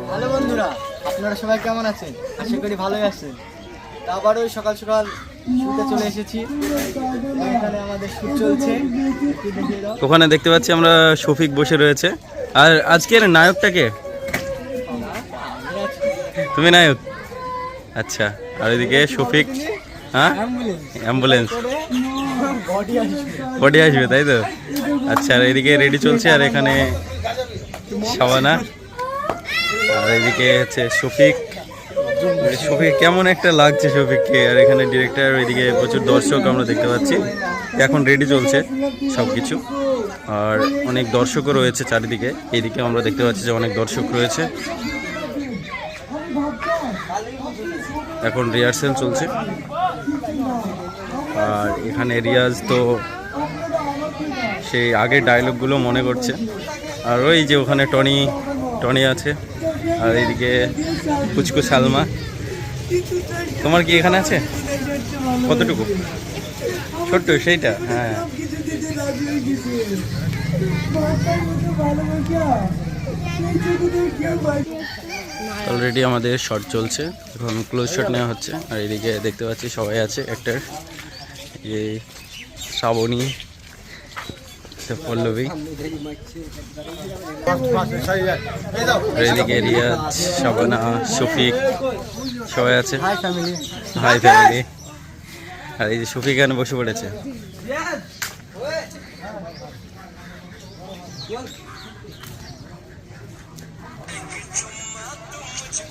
Hello বন্ধুরা, আপনারা সবাই কেমন আছেন? আশা করি ভালোই আছেন। আবারও সকাল সকাল শুতে চলে এসেছি। এখানে আমাদের শুট চলছে। ওখানে দেখতে পাচ্ছি আমরা শফিক বসে রয়েছে। আর আজকের নায়কটাকে তুমি নায়ক? আচ্ছা। আর এদিকে শফিক, হ্যাঁ অ্যাম্বুলেন্স বডি আসবে, তাই তো? আচ্ছা, আর এদিকে রেডি চলছে। আর এখানে শাবানা, আর এদিকে হচ্ছে শফিক। শফিক কেমন একটা লাগছে শফিককে। আর এখানে ডিরেক্টর, ওইদিকে প্রচুর দর্শক আমরা দেখতে পাচ্ছি। এখন রেডি চলছে সব কিছু। আর অনেক দর্শকও রয়েছে চারিদিকে। এইদিকে আমরা দেখতে পাচ্ছি যে অনেক দর্শক রয়েছে। এখন রিহার্সেল চলছে। আর এখানে রিয়াজ তো সেই আগের ডায়লগগুলো মনে করছে। আর ওই যে ওখানে টনি আছে। আর এইদিকে কুচকু সালমা। তোমার কি এখানে আছে? কতটুকু? ছোট্ট সেইটা? হ্যাঁ। অলরেডি আমাদের শট চলছে, এখন ক্লোজ শট নেওয়া হচ্ছে। আর এদিকে দেখতে পাচ্ছি সবাই আছে অ্যাক্টর। এই শ্রাবণী, পল্লবী, এদিকে রিয়াজ, শাবানা, শফিক সবাই আছে। High family. আর এই যে শফিক এখানে বসে পড়েছে।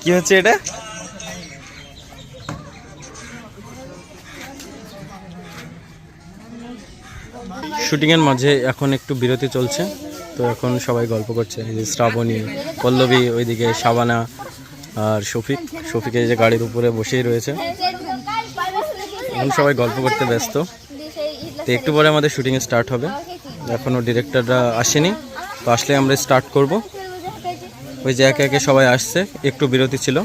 কি হচ্ছে এটা? শুটিংয়ের মাঝে এখন একটু বিরতি চলছে, তো এখন সবাই গল্প করছে। এই যে শ্রাবণী, পল্লবী, ওইদিকে শাবানা আর শফিক এই যে গাড়ির উপরে বসেই রয়েছে। এখন সবাই গল্প করতে ব্যস্ত। তো একটু পরে আমাদের শুটিং স্টার্ট হবে। এখনও ডিরেক্টররা আসেনি, তো আসলে আমরা স্টার্ট করব। ওই যে একে একে সবাই আসছে, একটু বিরতি ছিল।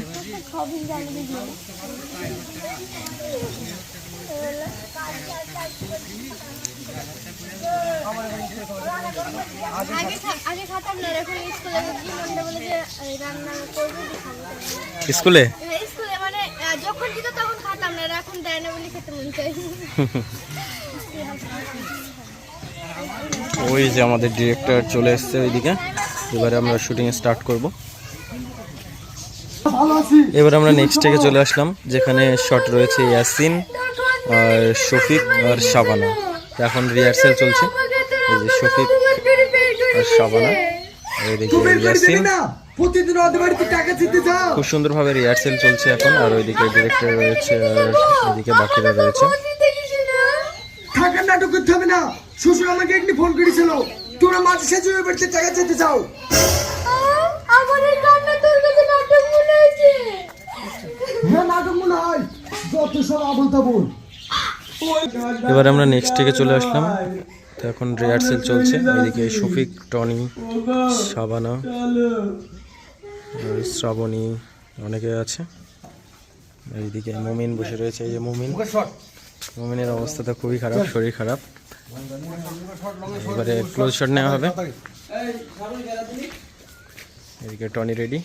স্কুলে ওই যে আমাদের ডিরেক্টর চলে এসছে ওইদিকে। এবারে আমরা শুটিং স্টার্ট করব। এবার আমরা নেক্সট থেকে চলে আসলাম, যেখানে শট রয়েছে ইয়াসিন আর শফিক আর শাবানা। এখন রিহার্সেল চলছে। এই যে শফিক আর শাবানা, এইদিকে ইয়াসিন। খুব সুন্দরভাবে রিহার্সেল চলছে এখন। আর ওইদিকে ডিরেক্টর রয়েছে, আর ওইদিকে বাকিরা রয়েছে। থাকার নাটক করতে হবে না। শ্বশুর আমাকে একটি ফোন করেছিল, তোমরা মাঝে সাথে বাড়িতে টাকা চেতে যাও। আমার এই কান্না তোর কাছে নাটক মনে হয়েছে? হ্যাঁ, নাটক মনে হয়। যত সব আবল তাবল। এবার আমরা নেক্সট থেকে চলে আসলাম। তো এখন রিহার্সেল চলছে। এদিকে শফিক, টনি, শাবানা, শ্রাবণী অনেকে আছে। এইদিকে মুমিন বসে রয়েছে। এই যে মুমিনের অবস্থাটা খুবই খারাপ, শরীর খারাপ। এবারে ক্লোজ শট নেওয়া হবে। এদিকে টনি রেডি,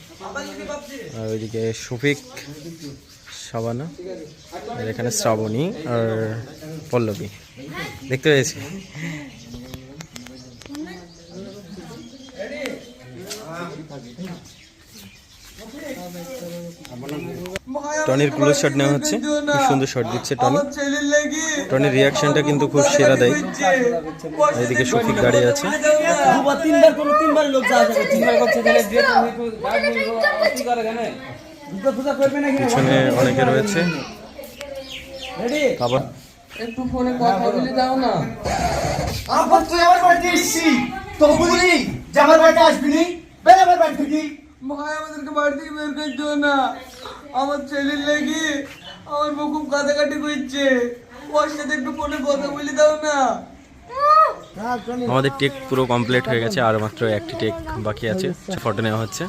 আর ওইদিকে শফিক, শাবানা, আর এখানে শ্রাবণী আর পল্লবী দেখতে পেয়েছি। টনির ক্লোজ শট নেওয়া হচ্ছে। খুব সুন্দর শট দিচ্ছে টনির রিয়াকশনটা কিন্তু খুব সেরা দেয়। এদিকে শফিক দাঁড়িয়ে আছে। পিছনে অনেকে রয়েছে। আবার একটু ফোনে কথা বলে দাও না। আবার তুই আমার বাড়িতে এসেছিস, তো বুঝলি যে আমার বাড়িতে আসবি নি? বের আমার বাড়ি থেকে। ভাই আমাদেরকে বাড়ি থেকে বের করে দিও না। আমার ছেলের লেগে আমার বউ খুব কাঁদাকাটি করছে। ওর সাথে একটু ফোনে কথা বলে দাও না। আমাদের টেক পুরো কমপ্লিট হয়ে গেছে, আর মাত্র একটি টেক বাকি আছে। ফটো নেওয়া হচ্ছে।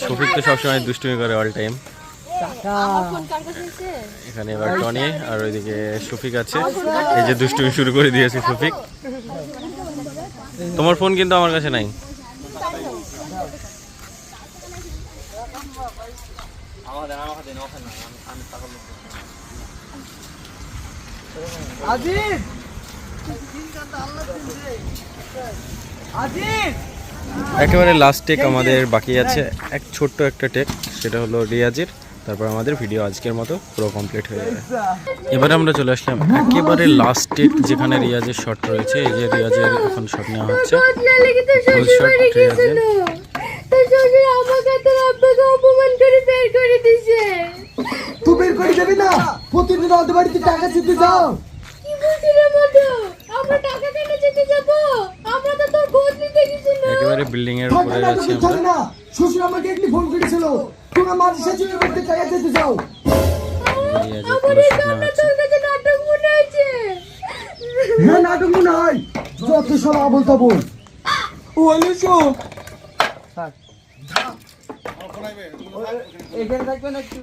শফিক তো সবসময় দুষ্টুমি করে অল টাইম। আমার ফোন কার কাছে আছে? এখানে এবার টনি আর ওইদিকে শফিক আছে। এই যে দুষ্টুমি শুরু করে দিয়েছে শফিক। তোমার ফোন কিন্তু আমার কাছে নাই। আজিজ আজিজ একেবারে লাস্ট টেক আমাদের বাকি আছে, এক ছোট্ট একটা টেক, সেটা হলো রিয়াজের। তারপর আমাদের ভিডিও আজকের মতো পুরো কমপ্লিট হয়ে যাবে। এবারে আমরা চলে আসলাম একেবারে লাস্ট টেক, যেখানে রিয়াজের শট রয়েছে। এই যে রিয়াজের এখন শট নেওয়া হচ্ছে, বদলা লেগে তো ফুল শ্বশুর শট বাড়ি রিয়াজের। গেছিল। তো শ্বশুর আমাকে তোর আব্বাকে অপমান করে বের করে দিছে। তুই বের করে যাবি না? প্রতিদিন আমাদের বাড়িতে টাকা চেতে যাও। কি বলছিস রে মধু? আমরা টাকা কেন যেতে যাবো? আমরা তো তোর খোঁজ নিতে গেছি না। একেবারে বিল্ডিং এর টাকা উপরে না আছি তো আমরা। চলে না। শ্বশুর আমাকে একটি ফোন করেছিল, তোমরা মাঝে সাথে বাড়িতে টাকা চেতে যাও। রিয়াজের আমার পুরো এই শট নেওয়া কান্না হচ্ছে। তোর কাছে নাটক মনে হয়েছে। হ্যাঁ নাটক মনে হয়, যত সব আবল তাবল। ওয়ালেশো এখানে থাকবেন একটু।